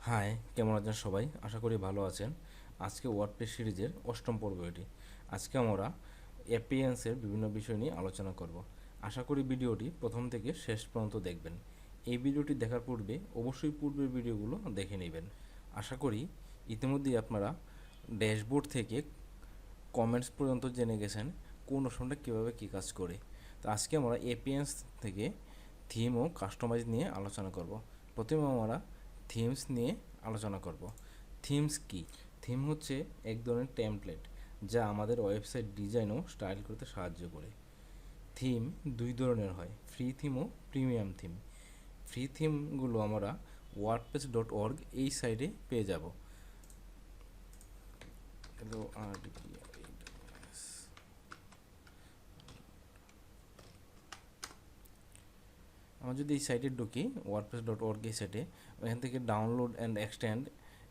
High, কেমন আছেন সবাই? আশা করি ভালো আছেন। আজকে ওয়ার্ডপ্রেস সিরিজের অষ্টম পর্ব এটি। আজকে আমরা অ্যাপিয়ান্সের বিভিন্ন বিষয় নিয়ে আলোচনা করব। আশা করি ভিডিওটি প্রথম থেকে শেষ পর্যন্ত দেখবেন। এই ভিডিওটি দেখার পূর্বে অবশ্যই পূর্বের ভিডিওগুলো দেখে নেবেন। আশা করি ইতিমধ্যেই আপনারা ড্যাশবোর্ড থেকে কমেন্টস পর্যন্ত জেনে গেছেন কোন অপশনটা কীভাবে কী কাজ করে। তো আজকে আমরা অ্যাপিয়ান্স থেকে থিম ও কাস্টমাইজ নিয়ে আলোচনা করব। প্রথমে আমরা থিমস নিয়ে আলোচনা করব। থিমস কি? থিম হচ্ছে এক ধরনের টেমপ্লেট যা আমাদের ওয়েবসাইট ডিজাইন ও স্টাইল করতে সাহায্য করে। থিম দুই ধরনের হয়, ফ্রি থিম ও প্রিমিয়াম থিম। ফ্রি থিমগুলো আমরা wordpress.org এই সাইটে পেয়ে যাব। আমরা যদি এই সাইটে ঢুকি wordpress.org এই সাইটে, এখান থেকে ডাউনলোড অ্যান্ড এক্সটেন্ড,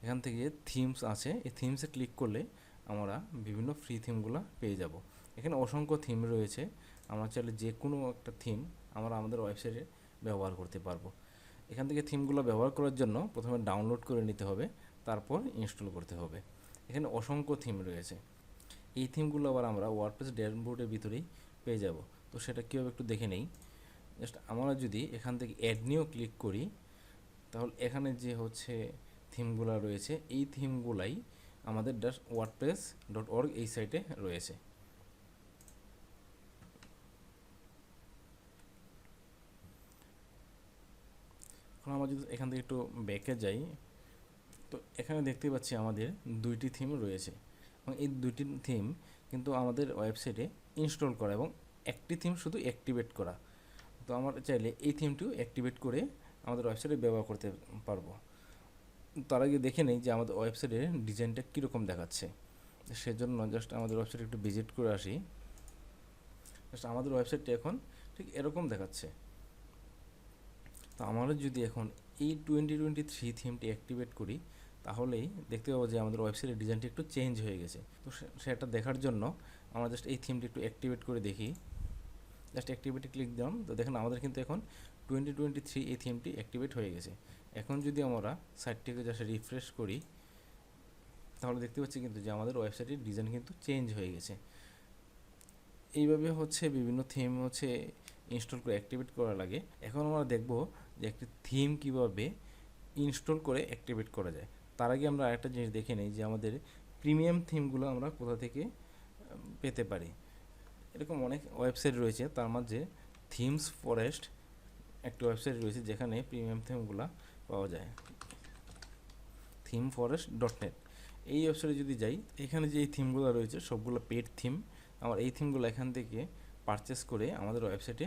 এখান থেকে থিমস আছে, এই থিমসে ক্লিক করলে আমরা বিভিন্ন ফ্রি থিমগুলো পেয়ে যাব। এখানে অসংখ্য থিম রয়েছে, আমরা চাইলে যে কোনো একটা থিম আমরা আমাদের ওয়েবসাইটে ব্যবহার করতে পারবো। এখান থেকে থিমগুলো ব্যবহার করার জন্য প্রথমে ডাউনলোড করে নিতে হবে, তারপর ইনস্টল করতে হবে। এখানে অসংখ্য থিম রয়েছে। এই থিমগুলো আবার আমরা ওয়ার্ডপ্রেস ড্যাশবোর্ডের ভিতরেই পেয়ে যাব। তো সেটা কীভাবে একটু দেখে নেই। জাস্ট আমরা যদি এখান থেকে অ্যাড নিয়েও ক্লিক করি, তাহলে এখানে যে হচ্ছে থিমগুলো রয়েছে, এই থিমগুলাই আমাদের wordpress.org এই সাইটে রয়েছে। এখন আমরা যদি এখান থেকে একটু ব্যাকে যাই, তো এখানে দেখতে পাচ্ছি আমাদের দুইটি থিম রয়েছে এবং এই দুইটি থিম কিন্তু আমাদের ওয়েবসাইটে ইনস্টল করা এবং একটি থিম শুধু অ্যাক্টিভেট করা। তো আমরা চাইলে এই থিমটিও অ্যাক্টিভেট করে আমাদের ওয়েবসাইটে ব্যবহার করতে পারবো। তার আগে দেখে নেই যে আমাদের ওয়েবসাইটের ডিজাইনটা কীরকম দেখাচ্ছে। সেজন্য জাস্ট আমাদের ওয়েবসাইটে একটু ভিজিট করে আসি। জাস্ট আমাদের ওয়েবসাইটটা এখন ঠিক এরকম দেখাচ্ছে। তো আমরা যদি এখন এই 2023 থিমটি অ্যাক্টিভেট করি, তাহলেই দেখতে পাবো যে আমাদের ওয়েবসাইটের ডিজাইনটি একটু চেঞ্জ হয়ে গেছে। তো সেটা দেখার জন্য আমরা জাস্ট এই থিমটি একটু অ্যাক্টিভেট করে দেখি। জাস্ট অ্যাক্টিভেটে ক্লিক দিলাম, তো দেখেন আমাদের কিন্তু এখন 2023 এই থিমটি অ্যাক্টিভেট হয়ে গেছে। এখন যদি আমরা সাইটটিকে জাস্ট রিফ্রেশ করি, তাহলে দেখতে পাচ্ছি কিন্তু যে আমাদের ওয়েবসাইটের ডিজাইন কিন্তু চেঞ্জ হয়ে গেছে। এইভাবে হচ্ছে বিভিন্ন থিম হচ্ছে ইনস্টল করে অ্যাক্টিভেট করা লাগে। এখন আমরা দেখব যে একটি থিম কিভাবে ইনস্টল করে অ্যাক্টিভেট করা যায়। তার আগে আমরা আরেকটা জিনিস দেখে নিই যে আমাদের প্রিমিয়াম থিমগুলো আমরা কোথা থেকে পেতে পারি। এরকম অনেক ওয়েবসাইট রয়েছে, তার মাঝে থিমস ফরেস্ট একটা ওয়েবসাইট রয়েছে যেখানে প্রিমিয়াম থিমগুলো পাওয়া যায়, themforest.net। এই ওয়েবসাইটে যদি যাই, এখানে যে এই থিমগুলো রয়েছে সবগুলো পেড থিম। আমার এই থিমগুলো এখান থেকে পারচেস করে আমাদের ওয়েবসাইটে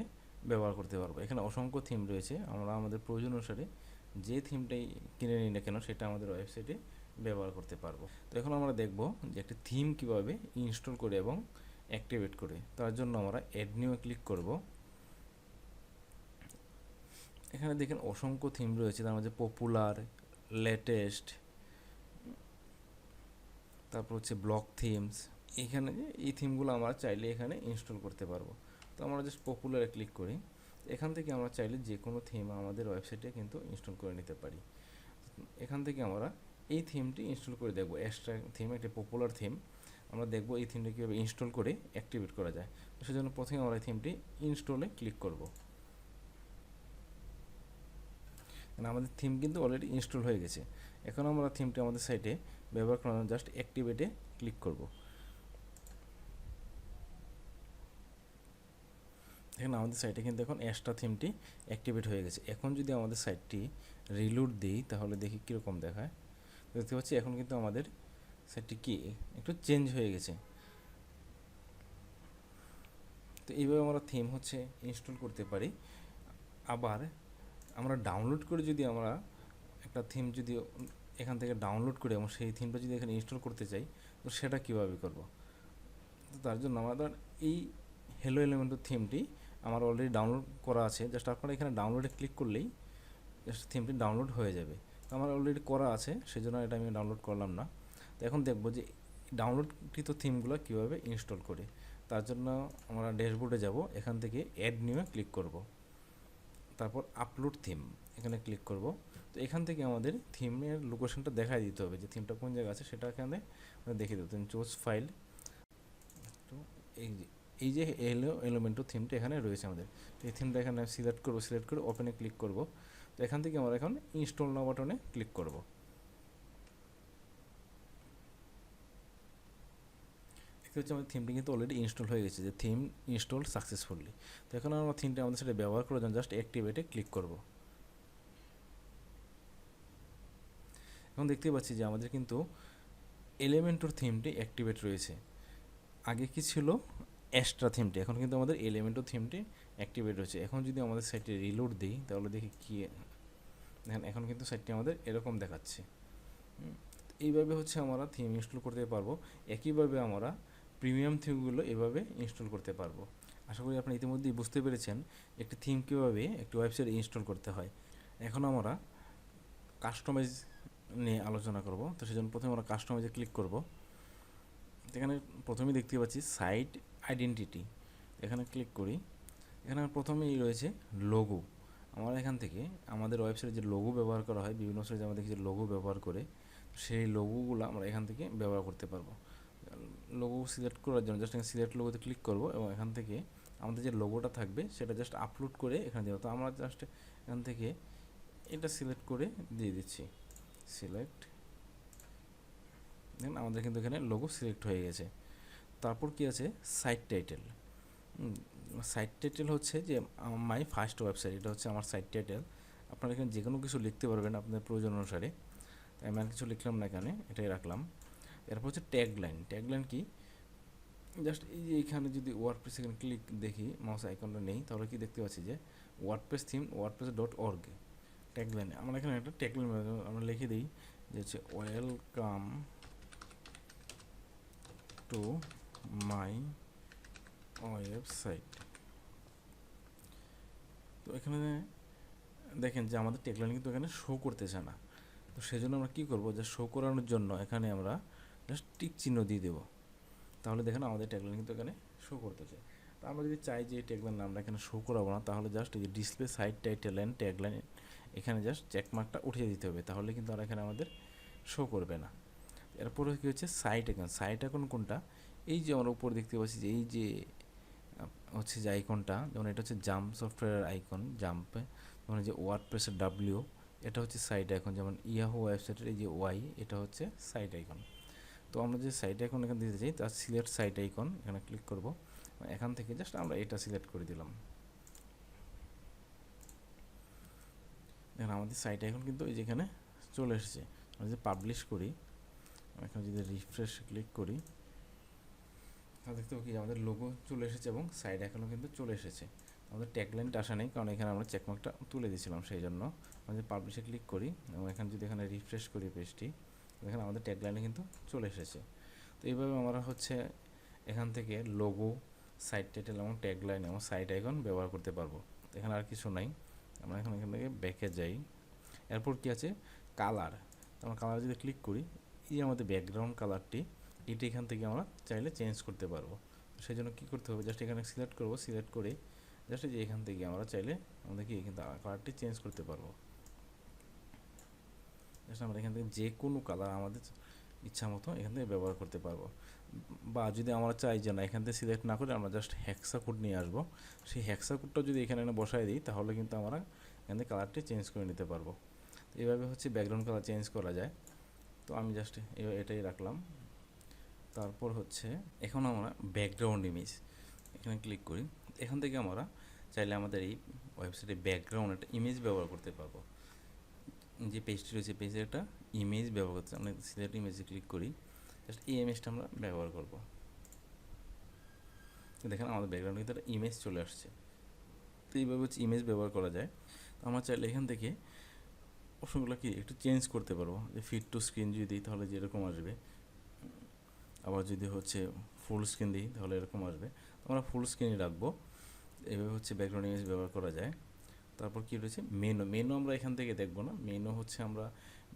ব্যবহার করতে পারবো। এখানে অসংখ্য থিম রয়েছে, আমরা আমাদের প্রয়োজন অনুসারে যে থিমটাই কিনে নিই না কেন সেটা আমাদের ওয়েবসাইটে ব্যবহার করতে পারবো। তো এখন আমরা দেখব যে একটি থিম কীভাবে ইনস্টল করে এবং অ্যাক্টিভেট করে। তার জন্য আমরা অ্যাড নিউ ক্লিক করব। এখানে দেখেন অসংখ্য থিম রয়েছে, তার মধ্যে পপুলার, লেটেস্ট, তারপর হচ্ছে ব্লক থিমস। এখানে এই থিমগুলো আমরা চাইলে এখানে ইনস্টল করতে পারবো। তো আমরা জাস্ট পপুলারে ক্লিক করি। এখান থেকে আমরা চাইলে যে কোনো থিম আমাদের ওয়েবসাইটে কিন্তু ইনস্টল করে নিতে পারি। এখান থেকে আমরা এই থিমটি ইনস্টল করে দেখব। এক্সট্রা থিম, একটি পপুলার থিম, আমরা দেখব এই থিমটি কীভাবে ইনস্টল করে অ্যাক্টিভেট করা যায়। তো সেজন্য প্রথমে আমরা এই থিমটি ইনস্টলে ক্লিক করব। আমাদের থিম কিন্তু অলরেডি ইনস্টল হয়ে গেছে। এখন আমরা থিমটি আমাদের সাইটে ব্যবহার করার জন্য জাস্ট অ্যাক্টিভেটে ক্লিক করব। এখানে আমাদের সাইটে কিন্তু এখন এক্সট্রা থিমটি অ্যাক্টিভেট হয়ে গেছে। এখন যদি আমাদের সাইটটি রিলোড দিই, তাহলে দেখি কীরকম দেখায়। দেখতে পাচ্ছি এখন কিন্তু আমাদের সাইটটি কি একটু চেঞ্জ হয়ে গেছে। তো এইভাবে আমরা থিম হচ্ছে ইনস্টল করতে পারি। আবার আমরা ডাউনলোড করে যদি আমরা একটা থিম যদি এখান থেকে ডাউনলোড করে এবং সেই থিমটা যদি এখানে ইনস্টল করতে চাই, তো সেটা কীভাবে করব। তো তার জন্য আমাদের এই হ্যালো এলিমেন্টর থিমটি আমার অলরেডি ডাউনলোড করা আছে। জাস্ট আপনারা এখানে ডাউনলোডে ক্লিক করলেই জাস্ট থিমটি ডাউনলোড হয়ে যাবে। তো আমার অলরেডি করা আছে, সেজন্য এটা আমি ডাউনলোড করলাম না। তো এখন দেখব যে ডাউনলোডকৃত থিমগুলো কীভাবে ইনস্টল করে। তার জন্য আমরা ড্যাশবোর্ডে যাব, এখান থেকে অ্যাড নিউয়ে ক্লিক করব। তারপর আপলোড থিম, এখানে ক্লিক করব। তো এখান থেকে আমাদের থিমের লোকেশনটা দেখাই দিতে হবে, যে থিমটা কোন জায়গায় আছে সেটা এখানে দেখিয়ে দিতে হবে। চুজ ফাইল, তো এই যে এলিমেন্টো থিমটা এখানে রয়েছে আমাদের। এই থিমটা এখানে সিলেক্ট করব, সিলেক্ট করে ওপেনে ক্লিক করব। তো এখান থেকে আমরা এখন ইনস্টল নাও বাটনে ক্লিক করব। দেখতে হচ্ছে আমাদের থিমটি কিন্তু অলরেডি ইনস্টল হয়ে গেছে, যে থিম ইনস্টল সাকসেসফুলি। তো এখন আমরা থিমটা আমাদের সাথে ব্যবহার করার জন্য জাস্ট অ্যাক্টিভেটে ক্লিক করব। এখন দেখতে পাচ্ছি যে আমাদের কিন্তু এলিমেন্টোর থিমটি অ্যাক্টিভেট রয়েছে। আগে কি ছিল এক্সট্রা থিমটি, এখন কিন্তু আমাদের এলিমেন্টো থিমটি অ্যাক্টিভেট রয়েছে। এখন যদি আমাদের সাইটে রিলোড দিই তাহলে দেখি কি, দেখেন এখন কিন্তু সাইটটি আমাদের এরকম দেখাচ্ছে। এইভাবে হচ্ছে আমরা থিম ইনস্টল করতে পারবো। একইভাবে আমরা প্রিমিয়াম থিমগুলো এভাবে ইনস্টল করতে পারবো। আশা করি আপনি ইতিমধ্যেই বুঝতে পেরেছেন একটি থিম কীভাবে একটি ওয়েবসাইটে ইনস্টল করতে হয়। এখন আমরা কাস্টমাইজ নিয়ে আলোচনা করব। তো সেজন্য প্রথমে আমরা কাস্টমাইজে ক্লিক করব। এখানে প্রথমেই দেখতে পাচ্ছি সাইট আইডেন্টিটি, এখানে ক্লিক করি। এখানে প্রথমেই রয়েছে লোগো। আমরা এখান থেকে আমাদের ওয়েবসাইটে যে লোগো ব্যবহার করা হয়, বিভিন্ন ওয়েবসাইটে আমরা দেখি যে লোগো ব্যবহার করে, সেই লোগোগুলো আমরা এখান থেকে ব্যবহার করতে পারবো। লোগো সিলেক্ট করার জন্য জাস্ট এখানে সিলেক্ট লোগোতে ক্লিক করব এবং এখান থেকে আমাদের যে লোগোটা থাকবে সেটা জাস্ট আপলোড করে এখানে দেবো। তো আমরা জাস্ট এখান থেকে এটা সিলেক্ট করে দিয়ে দিচ্ছি, সিলেক্ট। দেন আমাদের কিন্তু এখানে লোগো সিলেক্ট হয়ে গেছে। তারপর কি আছে, সাইট টাইটেল। সাইট টাইটেল হচ্ছে যে মাই ফার্স্ট ওয়েবসাইট, এটা হচ্ছে আমার সাইট টাইটেল। আপনারা এখানে যে কোনো কিছু লিখতে পারবেন আপনাদের প্রয়োজন অনুসারে। আমি আর কিছু লিখলাম না, এখানে এটাই রাখলাম। এরপর হচ্ছে ট্যাগলাইন। ট্যাগলাইন কি, জাস্ট এই যে এখানে যদি ওয়ার্ডপ্রেস এখানে ক্লিক দেখি, মাউস আইকনটা নেই, তাহলে কি দেখতে পাচ্ছি যে ওয়ার্ডপ্রেস থিম wordpress.org ট্যাগলাইন। আমরা এখানে একটা ট্যাগলাইন আমরা লিখে দিই যে হচ্ছে ওয়েলকাম টু মাই ওয়েবসাইট। তো এখানে দেখেন যে আমাদের ট্যাগলাইন কিন্তু এখানে শো করতেছে না। তো সেজন্য আমরা কী করবো, যে শো করানোর জন্য এখানে আমরা জাস্ট টিক চিহ্ন দিয়ে দেবো। তাহলে দেখেন আমাদের ট্যাগলাইন কিন্তু এখানে শো করতেছে। তো আমরা যদি চাই যে এই ট্যাগলাইন আমরা এখানে শো করাবো না, তাহলে জাস্ট এই যে display site title and tagline এখানে জাস্ট চেকমার্কটা উঠিয়ে দিতে হবে, তাহলে কিন্তু আর এখানে আমাদের শো করবে না। এরপরে কী হচ্ছে সাইট আইকন। সাইট আইকন কোনটা, এই যে আমরা উপর দেখতে পাচ্ছি যে এই যে হচ্ছে যে আইকনটা, যেমন এটা হচ্ছে জাম্প সফটওয়্যারের আইকন, জাম্পে যেমন যে ওয়ার্ডপ্রেসের ডাব্লিউ, এটা হচ্ছে সাইট আইকন। যেমন ইয়াহু ওয়েবসাইটের এই যে ওয়াই, এটা হচ্ছে সাইট আইকন। তো আমরা যে সাইট আইকন এখানে দিতে চাই, তার সিলেক্ট সাইট আইকন এখানে ক্লিক করব। এখান থেকে জাস্ট আমরা এটা সিলেক্ট করে দিলাম। দেখেন আমাদের সাইট আইকন কিন্তু এই যেখানে চলে এসেছে। আমরা যদি পাবলিশ করি, এখন যদি রিফ্রেশ ক্লিক করি, তাহলে দেখতে পাবো কি আমাদের লোগো চলে এসেছে এবং সাইড আইকনও কিন্তু চলে এসেছে। আমাদের ট্যাগলাইনটা আসা নেই, কারণ এখানে আমরা চেকমার্কটা তুলে দিয়েছিলাম, সেই জন্য আমরা যদি পাবলিশে ক্লিক করি এবং এখানে যদি এখানে রিফ্রেশ করি পেজটি, এখানে আমাদের ট্যাগলাইনে কিন্তু চলে এসেছে। তো এইভাবে আমরা হচ্ছে এখান থেকে লোগো, সাইট টাইটেল এবং ট্যাগলাইন এবং সাইট আইকন ব্যবহার করতে পারবো। এখানে আর কিছু নাই। আমরা এখান থেকে ব্যাকে যাই। এরপর কি আছে, কালার। আমরা কালার যদি ক্লিক করি, এই আমাদের ব্যাকগ্রাউন্ড কালারটি, এটা এখান থেকে আমরা চাইলে চেঞ্জ করতে পারবো। সেই জন্য কী করতে হবে, জাস্ট এখানে সিলেক্ট করব, সিলেক্ট করে জাস্ট যে এখান থেকে আমরা চাইলে আমাদের কি কিন্তু কালারটি চেঞ্জ করতে পারবো। জাস্ট আমরা এখান থেকে যে কোনো কালার আমাদের ইচ্ছা মতো এখান থেকে ব্যবহার করতে পারবো। বা যদি আমরা চাই যে না এখান থেকে সিলেক্ট না করে আমরা জাস্ট হেক্সা কোড নিয়ে আসবো, সেই হেক্সা কোডটা যদি এখানে বসাই দিই, তাহলে কিন্তু আমরা এখান থেকে কালারটি চেঞ্জ করে নিতে পারবো। এইভাবে হচ্ছে ব্যাকগ্রাউন্ড কালার চেঞ্জ করা যায়। তো আমি জাস্ট এটাই রাখলাম। তারপর হচ্ছে এখন আমরা ব্যাকগ্রাউন্ড ইমেজ এখানে ক্লিক করি। এখান থেকে আমরা চাইলে আমাদের এই ওয়েবসাইটে ব্যাকগ্রাউন্ড একটা ইমেজ ব্যবহার করতে পারবো। যে পেজটি রয়েছে পেজের একটা ইমেজ ব্যবহার করতে, আমরা সিলেক্ট ইমেজে ক্লিক করি, জাস্ট এই ইমেজটা আমরা ব্যবহার করব। দেখেন আমাদের ব্যাকগ্রাউন্ডে কিন্তু একটা ইমেজ চলে আসছে। তো এইভাবে হচ্ছে ইমেজ ব্যবহার করা যায়। তো আমরা চাইলে এখান থেকে অপশনগুলো কি একটু চেঞ্জ করতে পারবো, যে ফিট টু স্ক্রিন যদি দিই তাহলে যেরকম আসবে, আবার যদি হচ্ছে ফুল স্ক্রিন দিই তাহলে এরকম আসবে। আমরা ফুল স্ক্রিনে রাখবো। এইভাবে হচ্ছে ব্যাকগ্রাউন্ড ইমেজ ব্যবহার করা যায়। তারপর কি রয়েছে মেনু। মেনু আমরা এখান থেকে দেখবো না, মেনু হচ্ছে আমরা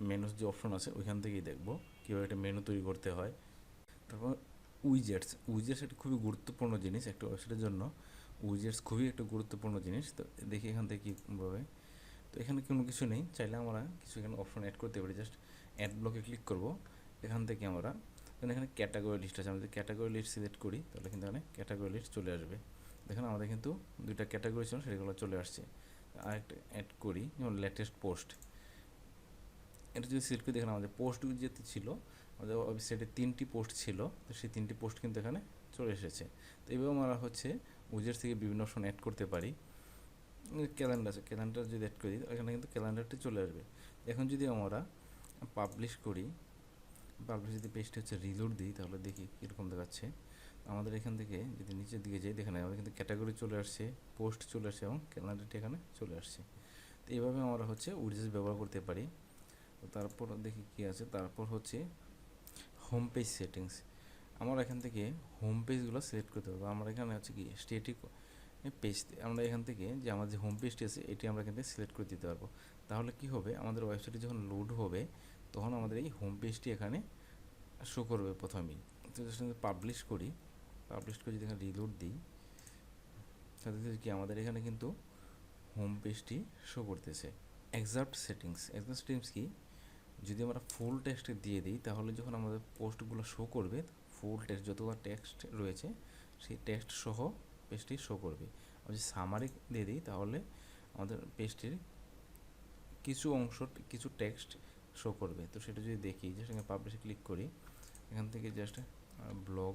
মেনুর যে অপশন আছে ওইখান থেকেই দেখবো কীভাবে একটা মেনু তৈরি করতে হয়। তারপর উইজেটস। উইজেটস একটা খুবই গুরুত্বপূর্ণ জিনিস একটা ওয়েবসাইটের জন্য। উইজেটস খুবই একটা গুরুত্বপূর্ণ জিনিস। তো দেখি এখান থেকে কীভাবে তো এখানে কোনো কিছু নেই, চাইলে আমরা কিছু এখানে অপশন অ্যাড করতে পারি। জাস্ট অ্যাড ব্লকে ক্লিক করব, এখান থেকে আমরা এখানে ক্যাটাগরি লিস্ট আছে, আমরা যদি ক্যাটাগরি লিস্ট সিলেক্ট করি তাহলে কিন্তু এখানে ক্যাটাগরি লিস্ট চলে আসবে। দেখেন আমাদের কিন্তু দুইটা ক্যাটাগরি ছিল সেগুলো চলে আসছে। আরেকটা অ্যাড করি, যেমন লেটেস্ট পোস্ট, এটা যদি সিলেক্ট করি দেখেন আমাদের পোস্ট যেতে ছিল, আমাদের ওয়েবসাইটে 3টি পোস্ট ছিল, তো সেই 3টি পোস্ট কিন্তু এখানে চলে এসেছে। তো এইভাবে আমরা উইজার্স থেকে বিভিন্ন অপশন অ্যাড করতে পারি। ক্যালেন্ডার আছে, ক্যালেন্ডার যদি অ্যাড করি এখানে কিন্তু ক্যালেন্ডারটি চলে আসবে। এখন যদি আমরা পাবলিশ করি, পাবলিশ যদি পেজটি রিলোড দিই তাহলে দেখি কীরকম দেখাচ্ছে। আমাদের এখান থেকে যদি নিচের দিকে যাই দেখেন আমাদের কিন্তু ক্যাটাগরি চলে আসছে, পোস্ট চলে আসছে এবং ক্যালেন্ডারটি এখানে চলে আসছে। তো এইভাবে আমরা উইজার্স ব্যবহার করতে পারি। তো তারপর দেখি কী আছে, তারপর হোম পেজ সেটিংস। আমরা এখান থেকে হোম পেজগুলো সিলেক্ট করতে পারবো। আমরা এখানে কি স্ট্যাটিক পেজ, আমরা এখান থেকে যে আমাদের যে হোম পেজটি আছে এটি আমরা এখান থেকে সিলেক্ট করে দিতে পারবো। তাহলে কি হবে, আমাদের ওয়েবসাইটে যখন লোড হবে তখন আমাদের এই হোম পেজটি এখানে শো করবে প্রথমেই। তো পাবলিশ করি, পাবলিশ করে যদি এখানে রিলোড দিই তাহলে কি আমাদের এখানে কিন্তু হোম পেজটি শো করতেছে। এক্সাক্ট সেটিংস, এক্সাক্ট সেটিংস কি, যদি আমরা ফুল টেক্সট দিয়ে দিই তাহলে যখন আমাদের পোস্টগুলো শো করবে ফুল টেক্সট যতবার টেক্সট রয়েছে সেই টেক্সট সহ পেজটি শো করবে। আর যদি সামারি দিয়ে দিই তাহলে আমাদের পেজটির কিছু অংশ কিছু টেক্সট শো করবে। তো সেটা যদি দেখি যে সেখানে পাবলিশে ক্লিক করি, এখান থেকে জাস্ট ব্লগ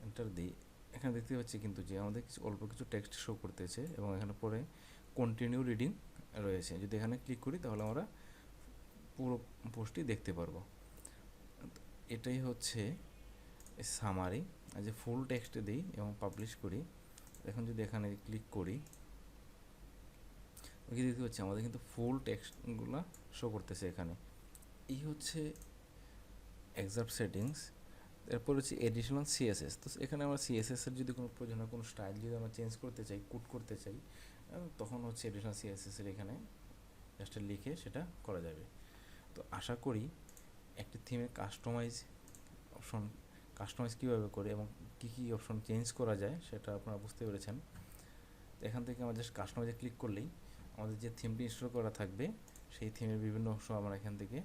এন্টার দিই, এখানে দেখতে পাচ্ছি কিন্তু যে আমাদের অল্প কিছু টেক্সট শো করতেছে এবং এখানে পরে কন্টিনিউ রিডিং রয়েছে। যদি এখানে ক্লিক করি তাহলে আমরা পুরো পোস্টটি দেখতে পারবো। এটাই সামারি। যে ফুল টেক্সট দিই এবং পাবলিশ করি, এখন যদি এখানে ক্লিক করি দেখতে পাচ্ছি আমাদের কিন্তু ফুল টেক্সটগুলো শো করতেছে এখানে। এই এক্সাক্ট সেটিংস। এরপর এডিশনাল সিএসএস। তো এখানে আমরা সিএসএস এর যদি কোনো প্রয়োজন হয়, কোনো স্টাইল যদি আমরা চেঞ্জ করতে চাই, কোড করতে চাই, তখন এডিশনাল সিএসএস এর এখানে জাস্ট লিখে সেটা করা যাবে। তো আশা করি একটি থিমের কাস্টমাইজ কীভাবে করে এবং কী কী অপশন চেঞ্জ করা যায় সেটা আপনারা বুঝতে পেরেছেন। তো এখান থেকে আমরা জাস্ট কাস্টমাইজে ক্লিক করলেই আমাদের যে থিমটি ইনস্টল করা থাকবে সেই থিমের বিভিন্ন অংশ আমরা এখান থেকে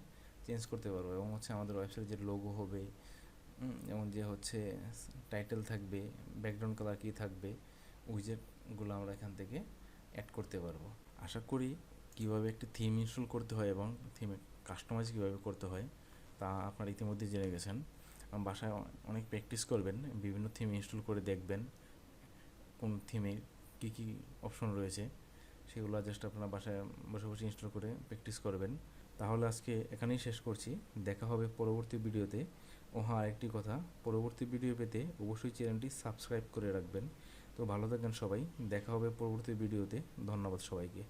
চেঞ্জ করতে পারবো এবং আমাদের ওয়েবসাইটে যে লোগো হবে এবং যে টাইটেল থাকবে, ব্যাকগ্রাউন্ড কালার কী থাকবে, উইজেটগুলো আমরা এখান থেকে অ্যাড করতে পারবো। আশা করি কীভাবে একটি থিম ইনস্টল করতে হয় এবং থিমে কাস্টমাইজ কীভাবে করতে হয় তা আপনারা ইতিমধ্যে জেনে গেছেন। বাসায় অনেক প্র্যাকটিস করবেন, বিভিন্ন থিম ইনস্টল করে দেখবেন কোন থিমে কী কী অপশন রয়েছে সেগুলো জাস্ট আপনারা বাসায় বসে বসে ইনস্টল করে প্র্যাকটিস করবেন। তাহলে আজকে এখানেই শেষ করছি, দেখা হবে পরবর্তী ভিডিওতে। আরেকটি কথা, পরবর্তী ভিডিও পেতে অবশ্যই চ্যানেলটি সাবস্ক্রাইব করে রাখবেন। তো ভালো থাকবেন সবাই, দেখা হবে পরবর্তী ভিডিওতে। ধন্যবাদ সবাইকে।